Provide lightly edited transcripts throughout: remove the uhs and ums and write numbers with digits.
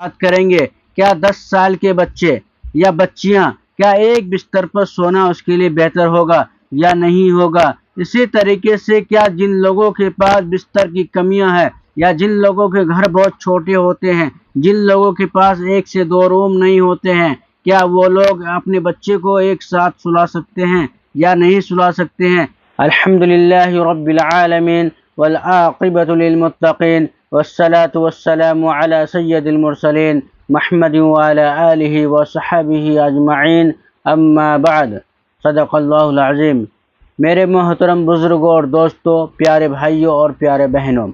बात करेंगे, क्या 10 साल के बच्चे या बच्चियां, क्या एक बिस्तर पर सोना उसके लिए बेहतर होगा या नहीं होगा। इसी तरीके से क्या जिन लोगों के पास बिस्तर की कमियां हैं या जिन लोगों के घर बहुत छोटे होते हैं, जिन लोगों के पास 1 से 2 रूम नहीं होते हैं, क्या वो लोग अपने बच्चे को एक साथ सुला सकते हैं या नहीं सुला सकते हैं। अल्हम्दुलिल्लाहि रब्बिल आलमीन वल आक़िबतु लिल मुत्तक़ीन वस्सलातु वस्सलामु अला सय्यदिल मुरसलीन मुहम्मद व अला आलिहि व सहाबिहि अजमईन अम्मा बाद। सदक़ल्लाहुल अज़ीम। मेरे मोहतरम बुजुर्गों और दोस्तों, प्यारे भाइयों और प्यारे बहनों,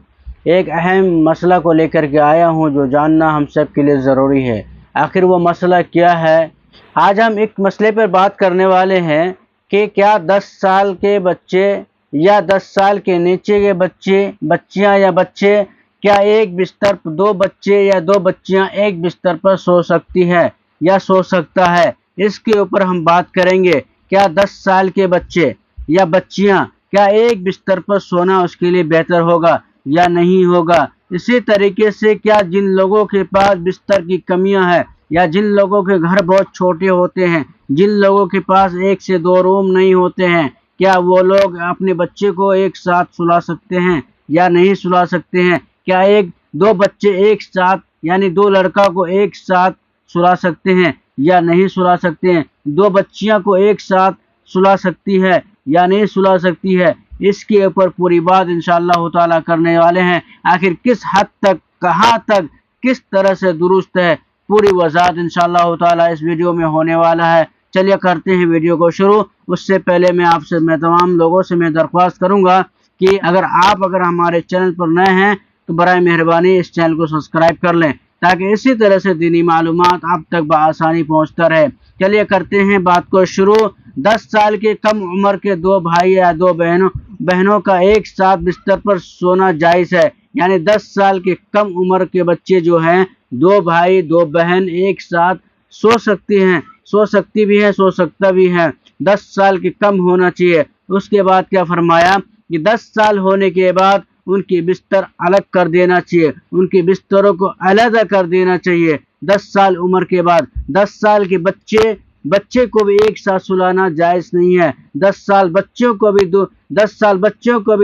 एक अहम मसला को लेकर के आया हूँ जो जानना हम सब के लिए ज़रूरी है। आखिर वो मसला क्या है? आज हम एक मसले पर बात करने वाले हैं कि क्या 10 साल के बच्चे या 10 साल के नीचे के बच्चे, बच्चियां या बच्चे, क्या एक बिस्तर पर 2 बच्चे या 2 बच्चियां एक बिस्तर पर सो सकती है या सो सकता है। इसके ऊपर हम बात करेंगे। क्या 10 साल के बच्चे या बच्चियां, क्या एक बिस्तर पर सोना उसके लिए बेहतर होगा या नहीं होगा। इसी तरीके से क्या जिन लोगों के पास बिस्तर की कमियां हैं या जिन लोगों के घर बहुत छोटे होते हैं, जिन लोगों के पास 1 से 2 रूम नहीं होते हैं, क्या वो लोग अपने बच्चे को एक साथ सुला सकते हैं या नहीं सुला सकते हैं। क्या 1-2 बच्चे एक साथ, यानी 2 लड़का को एक साथ सुला सकते हैं या नहीं सुला सकते हैं। 2 बच्चियां को एक साथ सुला सकती है या नहीं सुला सकती है। इसके ऊपर पूरी बात इंशाअल्लाह ताला करने वाले हैं। आखिर किस हद तक, कहाँ तक, किस तरह से दुरुस्त है, पूरी वजाहत इंशाअल्लाह ताला इस वीडियो में होने वाला है। चलिए करते हैं वीडियो को शुरू। उससे पहले मैं तमाम लोगों से दरख्वास्त करूंगा कि अगर हमारे चैनल पर नए हैं तो बराए मेहरबानी इस चैनल को सब्सक्राइब कर लें, ताकि इसी तरह से दीनी मालूमात आप तक बआसानी पहुंचता रहे। चलिए करते हैं बात को शुरू। 10 साल के कम उम्र के 2 भाई या 2 बहनों का एक साथ बिस्तर पर सोना जायज़ है। यानी 10 साल के कम उम्र के बच्चे जो हैं, 2 भाई 2 बहन एक साथ सो सकती हैं, सो सकती भी है, सो सकता भी है। 10 साल के कम होना चाहिए। उसके बाद क्या फरमाया कि 10 साल होने के बाद उनकी बिस्तर अलग कर देना चाहिए, उनके बिस्तरों को अलग कर देना चाहिए। 10 साल उम्र के बाद 10 साल के बच्चे को भी एक साथ सुलाना जायज़ नहीं है। 10 साल बच्चों को भी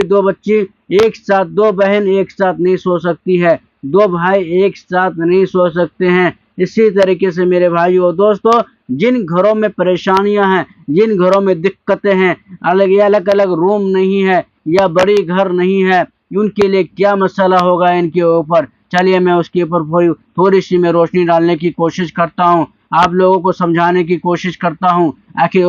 2 बच्चे एक साथ, 2 बहन एक साथ नहीं सो सकती है, 2 भाई एक साथ नहीं सो सकते हैं। इसी तरीके से मेरे भाइयों और दोस्तों, जिन घरों में परेशानियां हैं, जिन घरों में दिक्कतें हैं, अलग अलग रूम नहीं है या बड़ी घर नहीं है, उनके लिए क्या मसला होगा इनके ऊपर। चलिए मैं उसके ऊपर थोड़ी सी रोशनी डालने की कोशिश करता हूँ, आप लोगों को समझाने की कोशिश करता हूँ। आखिर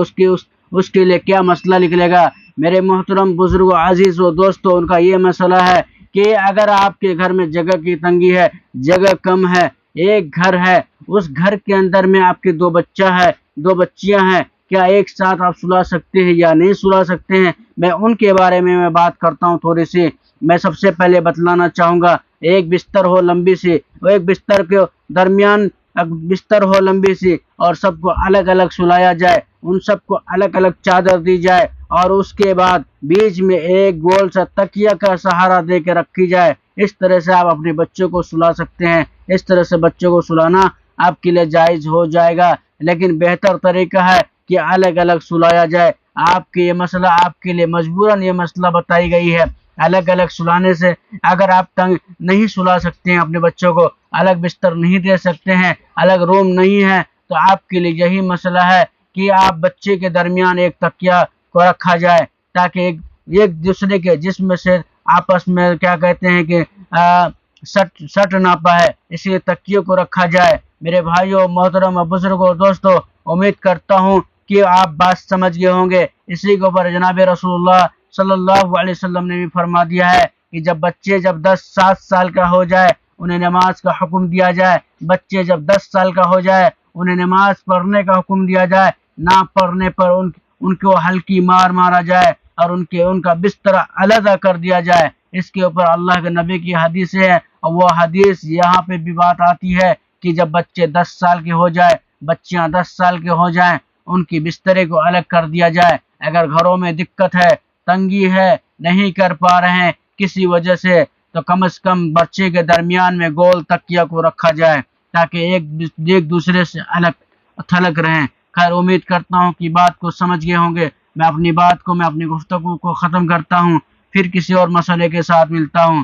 उसके लिए क्या मसला निकलेगा। मेरे मोहतरम बुजुर्गों, अजीज और दोस्तों, उनका ये मसला है कि अगर आपके घर में जगह की तंगी है, जगह कम है, एक घर है, उस घर के अंदर में आपके 2 बच्चा है, 2 बच्चियां हैं, क्या एक साथ आप सुला सकते हैं या नहीं सुला सकते हैं। मैं उनके बारे में बात करता हूं थोड़ी सी। मैं सबसे पहले बतलाना चाहूँगा, एक बिस्तर हो लंबी सी, एक बिस्तर के दरमियान बिस्तर हो लंबी सी, और सबको अलग अलग सुलाया जाए, उन सबको अलग अलग चादर दी जाए, और उसके बाद बीच में एक गोल सा तकिया का सहारा दे के रखी जाए। इस तरह से आप अपने बच्चों को सुला सकते हैं। इस तरह से बच्चों को सुलाना आपके लिए जायज़ हो जाएगा। लेकिन बेहतर तरीका है कि अलग अलग सुलाया जाए। ये मसला आपके लिए मजबूरन ये मसला बताई गई है। अलग अलग सुलाने से, अगर आप तंग नहीं सुला सकते हैं अपने बच्चों को, अलग बिस्तर नहीं दे सकते हैं, अलग रूम नहीं है, तो आपके लिए यही मसला है कि आप बच्चे के दरमियान एक तकिया को रखा जाए, ताकि एक दूसरे के जिस्म से आपस में क्या कहते हैं कि सट ना पाए, इसलिए तकियों को रखा जाए। मेरे भाइयों, मोहतरम बुजुर्गों, दोस्तों, उम्मीद करता हूँ कि आप बात समझ गए होंगे। इसी के ऊपर जनाब रसूलुल्लाह सल्लल्लाहु अलैहि वसल्लम ने भी फरमा दिया है कि जब 7 साल का हो जाए, उन्हें नमाज का हुक्म दिया जाए। बच्चे जब 10 साल का हो जाए, उन्हें नमाज पढ़ने का हुक्म दिया जाए। ना पढ़ने पर उनको हल्की मार मारा जाए और उनका बिस्तर अलग कर दिया जाए। इसके ऊपर अल्लाह के नबी की हदीस है, और वो हदीस यहाँ पे भी बात आती है कि जब बच्चे 10 साल के हो जाए, बच्चियां 10 साल के हो जाएं, उनकी बिस्तरे को अलग कर दिया जाए। अगर घरों में दिक्कत है, तंगी है, नहीं कर पा रहे हैं किसी वजह से, तो कम से कम बच्चे के दरमियान में गोल तकिया को रखा जाए। تاکہ ایک دوسرے سے الگ تھلگ رہیں۔ خیر، امید کرتا ہوں کہ بات کو سمجھ گئے ہوں گے۔ میں اپنی گفتگو کو ختم کرتا ہوں، پھر کسی اور مسئلے کے ساتھ ملتا ہوں۔